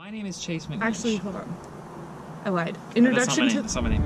My name is Chace McNinch. Actually, hold on. I lied. Introduction to... That's not my name.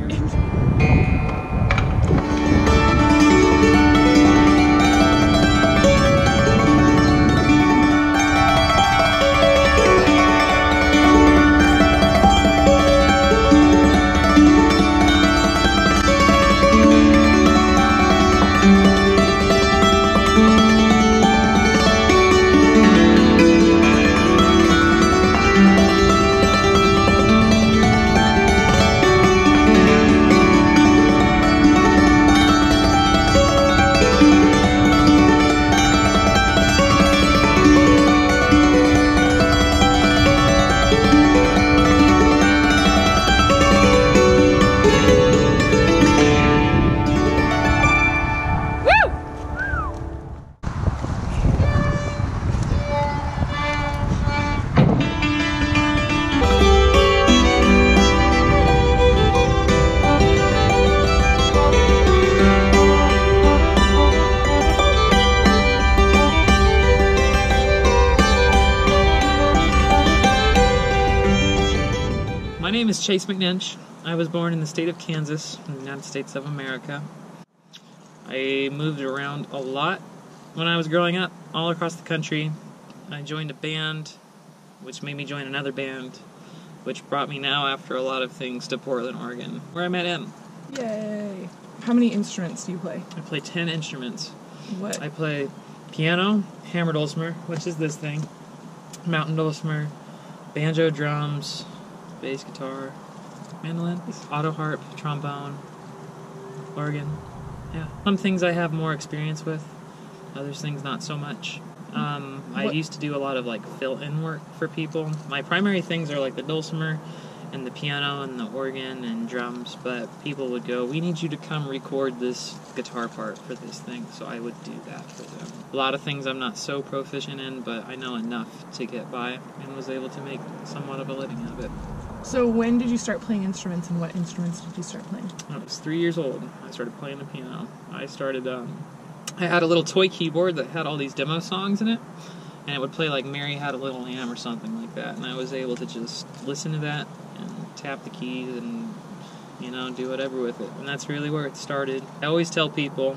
My name is Chace McNinch. I was born in the state of Kansas, in the United States of America. I moved around a lot when I was growing up, all across the country. I joined a band, which made me join another band, which brought me now, after a lot of things, to Portland, Oregon, where I met him. Yay. How many instruments do you play? I play 10 instruments. What? I play piano, hammer dulcimer, which is this thing, mountain dulcimer, banjo, drums, bass guitar, mandolin, auto harp, trombone, organ. Yeah. Some things I have more experience with, others things not so much. I used to do a lot of like fill-in work for people. My primary things are like the dulcimer and the piano and the organ and drums, but people would go, we need you to come record this guitar part for this thing, so I would do that for them. A lot of things I'm not so proficient in, but I know enough to get by and was able to make somewhat of a living out of it. So when did you start playing instruments, and what instruments did you start playing? When I was 3 years old, I started playing the piano. I had a little toy keyboard that had all these demo songs in it, and it would play like Mary Had a Little Lamb or something like that, and I was able to just listen to that and tap the keys and, you know, do whatever with it, and that's really where it started. I always tell people,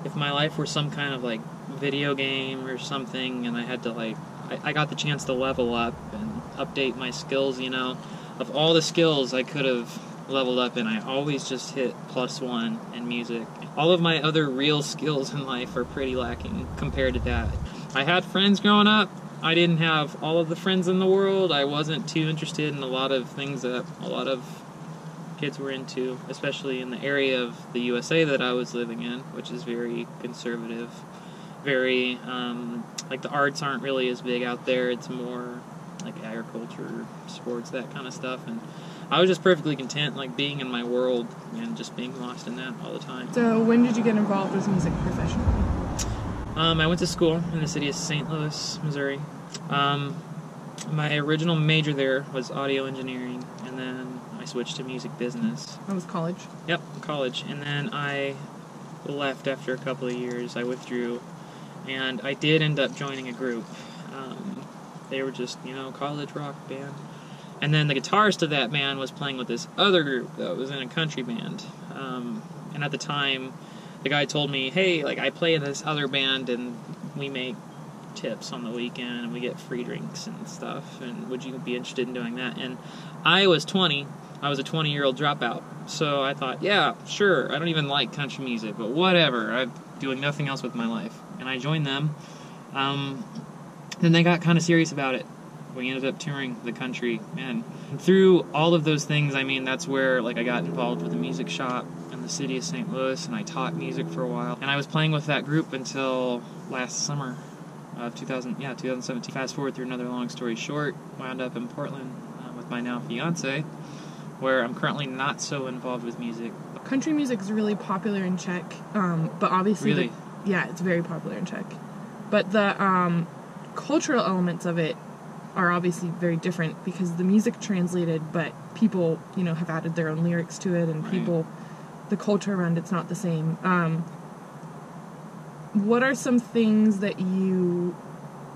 if my life were some kind of like video game or something, and I had to like, I got the chance to level up and update my skills, you know, of all the skills I could have leveled up in, I always just hit +1 in music. All of my other real skills in life are pretty lacking compared to that. I had friends growing up. I didn't have all of the friends in the world. I wasn't too interested in a lot of things that a lot of kids were into, especially in the area of the USA that I was living in, which is very conservative. Very, like the arts aren't really as big out there. It's more like agriculture, sports, that kind of stuff, and I was just perfectly content like being in my world and just being lost in that all the time. So when did you get involved with music professionally? I went to school in the city of St. Louis, Missouri. My original major there was audio engineering, and then I switched to music business. That was college? Yep, college. And then I left after a couple of years. I withdrew, and I did end up joining a group. They were just, you know, college rock band. And then the guitarist of that band was playing with this other group that was in a country band. And at the time, the guy told me, hey, like, I play in this other band, and we make tips on the weekend, and we get free drinks and stuff, and would you be interested in doing that? And I was 20. I was a 20-year-old dropout. So I thought, yeah, sure, I don't even like country music, but whatever. I'm doing nothing else with my life. And I joined them. Then they got kind of serious about it. We ended up touring the country, and through all of those things, I mean, that's where like I got involved with a music shop in the city of St. Louis, and I taught music for a while. And I was playing with that group until last summer of 2017. Fast forward through another long story short, wound up in Portland with my now fiance, where I'm currently not so involved with music. Country music is really popular in Czech, but obviously, really? Yeah, it's very popular in Czech. But the cultural elements of it are obviously very different because the music translated, but people, you know, have added their own lyrics to it, and people, the culture around it's not the same. What are some things that you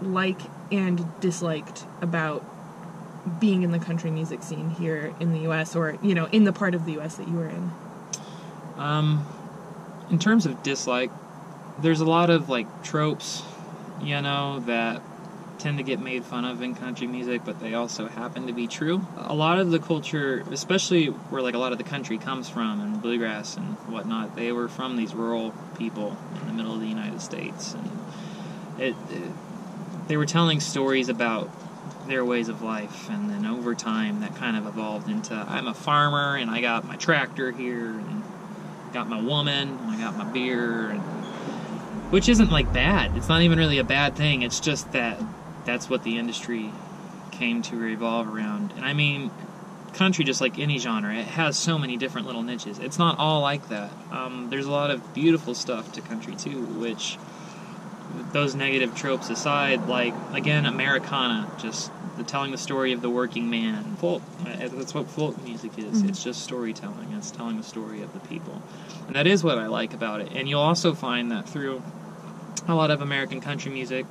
like and disliked about being in the country music scene here in the U.S. or, you know, in the part of the U.S. that you were in? In terms of dislike, there's a lot of, like, tropes, you know, that tend to get made fun of in country music, but they also happen to be true. A lot of the culture, especially where, like, a lot of the country comes from, and bluegrass and whatnot, they were from these rural people in the middle of the United States, and they were telling stories about their ways of life, and then over time that kind of evolved into, I'm a farmer, and I got my tractor here, and got my woman, and I got my beer, and, which isn't, like, bad. It's not even really a bad thing. It's just that that's what the industry came to revolve around. And I mean, country, just like any genre, it has so many different little niches. It's not all like that. There's a lot of beautiful stuff to country too, which, those negative tropes aside, like, again, Americana, just telling the story of the working man. Folk, that's what folk music is. It's just storytelling. It's telling the story of the people. And that is what I like about it. And you'll also find that through a lot of American country music,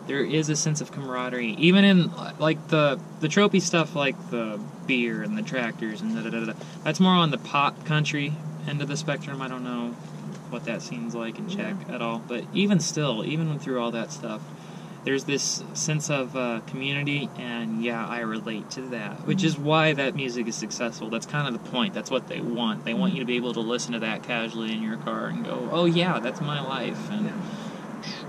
there is a sense of camaraderie. Even in, like, the tropey stuff, like the beer and the tractors and da-da-da-da. That's more on the pop country end of the spectrum. I don't know what that seems like in Czech at all. But even still, even through all that stuff, there's this sense of community, and yeah, I relate to that, which is why that music is successful. That's kind of the point. That's what they want. They want you to be able to listen to that casually in your car and go, oh yeah, that's my life, and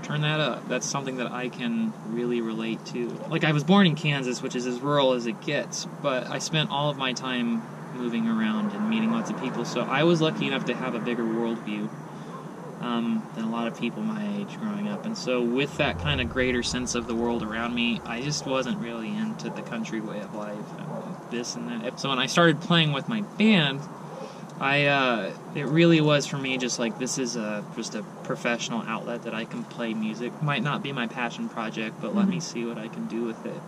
turn that up. That's something that I can really relate to. Like, I was born in Kansas, which is as rural as it gets, but I spent all of my time moving around and meeting lots of people, so I was lucky enough to have a bigger worldview than a lot of people my age growing up. And so with that kind of greater sense of the world around me, I just wasn't really into the country way of life and this and that. So when I started playing with my band, it really was for me just like, this is just a professional outlet that I can play music. Might not be my passion project, but let me see what I can do with it.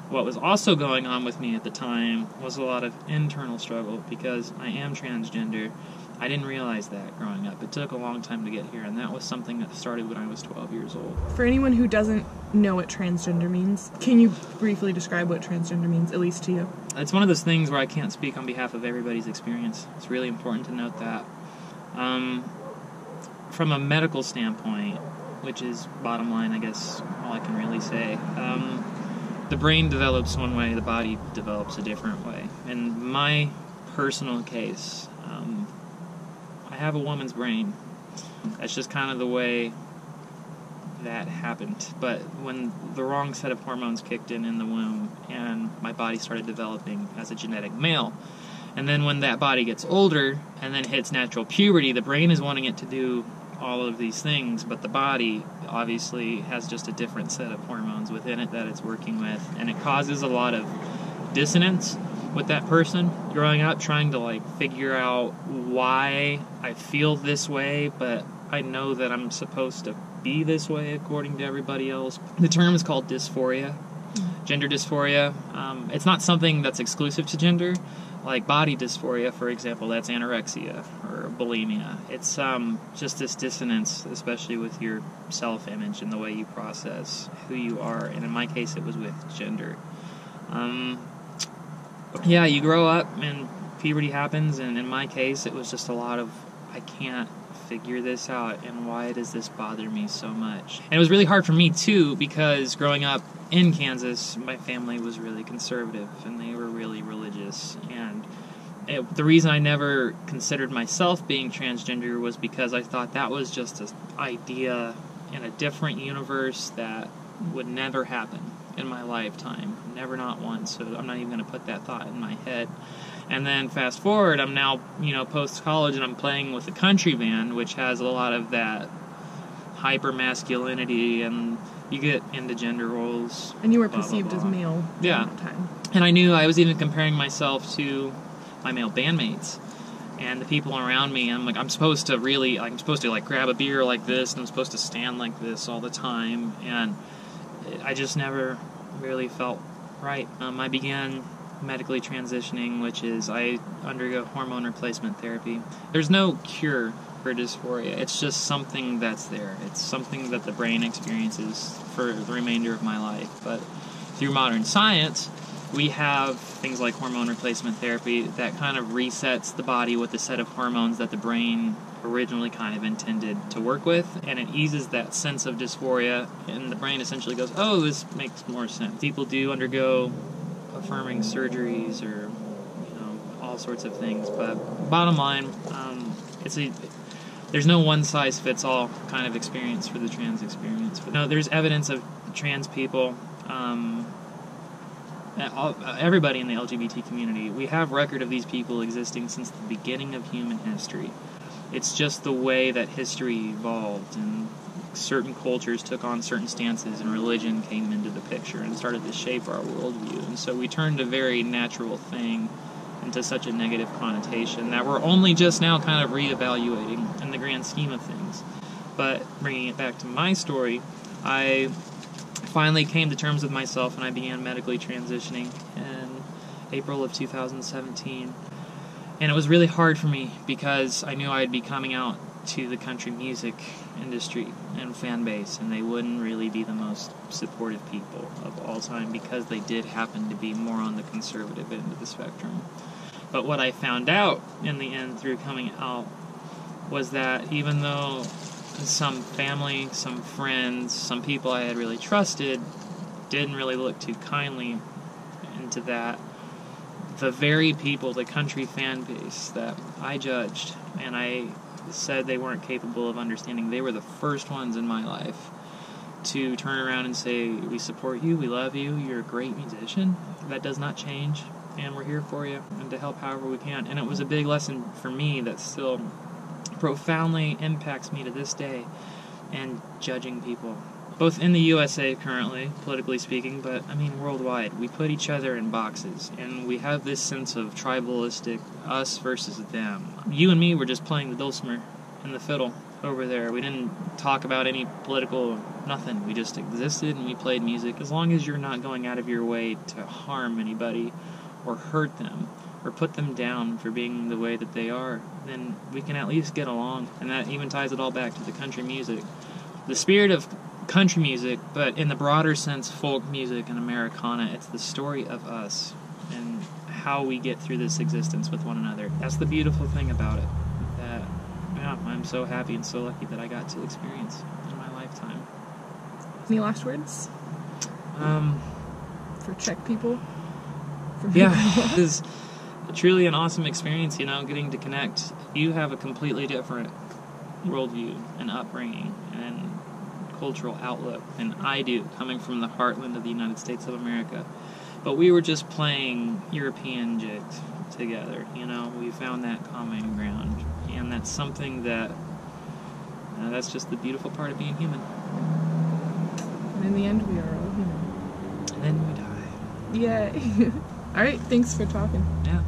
What was also going on with me at the time was a lot of internal struggle, because I am transgender. I didn't realize that growing up. It took a long time to get here, and that was something that started when I was 12 years old. For anyone who doesn't know what transgender means, can you briefly describe what transgender means, at least to you? It's one of those things where I can't speak on behalf of everybody's experience. It's really important to note that. From a medical standpoint, which is bottom line, I guess, all I can really say, the brain develops one way, the body develops a different way. In my personal case, I have a woman's brain. That's just kind of the way that happened. But when the wrong set of hormones kicked in the womb, and my body started developing as a genetic male, and then when that body gets older and then hits natural puberty, the brain is wanting it to do all of these things, but the body obviously has just a different set of hormones within it that it's working with, and it causes a lot of dissonance with that person growing up, trying to, like, figure out why I feel this way, but I know that I'm supposed to be this way according to everybody else. The term is called dysphoria, gender dysphoria. It's not something that's exclusive to gender. Like body dysphoria, for example, that's anorexia or bulimia. It's just this dissonance, especially with your self-image and the way you process who you are. And in my case, it was with gender. Yeah, you grow up and puberty happens, and in my case, it was just a lot of, I can't figure this out, and why does this bother me so much? And it was really hard for me, too, because growing up in Kansas, my family was really conservative, and they were really religious, and the reason I never considered myself being transgender was because I thought that was just an idea in a different universe that would never happen in my lifetime. Never, not once. So I'm not even going to put that thought in my head. And then fast forward, I'm now, post-college, and I'm playing with a country band, which has a lot of that hyper-masculinity, and you get into gender roles. And you were perceived as male at the time. And I knew I was even comparing myself to my male bandmates and the people around me. I'm like, I'm supposed to grab a beer like this, and I'm supposed to stand like this all the time, and I just never really felt right. I began medically transitioning, which is I undergo hormone replacement therapy. There's no cure for dysphoria. It's just something that's there. It's something that the brain experiences for the remainder of my life. But through modern science, we have things like hormone replacement therapy that kind of resets the body with a set of hormones that the brain originally kind of intended to work with, and it eases that sense of dysphoria, and the brain essentially goes, oh, this makes more sense. People do undergo affirming surgeries or, all sorts of things, but bottom line, there's no one-size-fits-all kind of experience for the trans experience. But no, there's evidence of trans people, everybody in the LGBT community. We have record of these people existing since the beginning of human history. It's just the way that history evolved, and certain cultures took on certain stances, and religion came into the picture and started to shape our worldview. And so we turned a very natural thing into such a negative connotation that we're only just now kind of reevaluating in the grand scheme of things. But bringing it back to my story, I finally came to terms with myself, and I began medically transitioning in April of 2017. And it was really hard for me because I knew I'd be coming out to the country music industry and fan base, and they wouldn't really be the most supportive people of all time because they did happen to be more on the conservative end of the spectrum. But what I found out in the end through coming out was that even though some family, some friends, some people I had really trusted didn't really look too kindly into that, the very people, the country fan base that I judged and I said they weren't capable of understanding, they were the first ones in my life to turn around and say, we support you, we love you, you're a great musician, that does not change, and we're here for you, and to help however we can. And it was a big lesson for me that still profoundly impacts me to this day, and judging people. Both in the USA currently, politically speaking, but I mean worldwide. We put each other in boxes, and we have this sense of tribalistic us versus them. You and me were just playing the dulcimer and the fiddle over there. We didn't talk about any political nothing. We just existed and we played music. As long as you're not going out of your way to harm anybody or hurt them or put them down for being the way that they are, then we can at least get along. And that even ties it all back to the country music. The spirit of country music, but in the broader sense, folk music and Americana, it's the story of us and how we get through this existence with one another. That's the beautiful thing about it. That, yeah, I'm so happy and so lucky that I got to experience in my lifetime. Any last words? For Czech people? Yeah, it is truly an awesome experience, getting to connect. You have a completely different worldview and upbringing and cultural outlook than I do, coming from the heartland of the United States of America. But we were just playing European jigs together, we found that common ground, and that's something that, that's just the beautiful part of being human. And in the end, we are all human. And then we die. Yay. All right, thanks for talking. Yeah.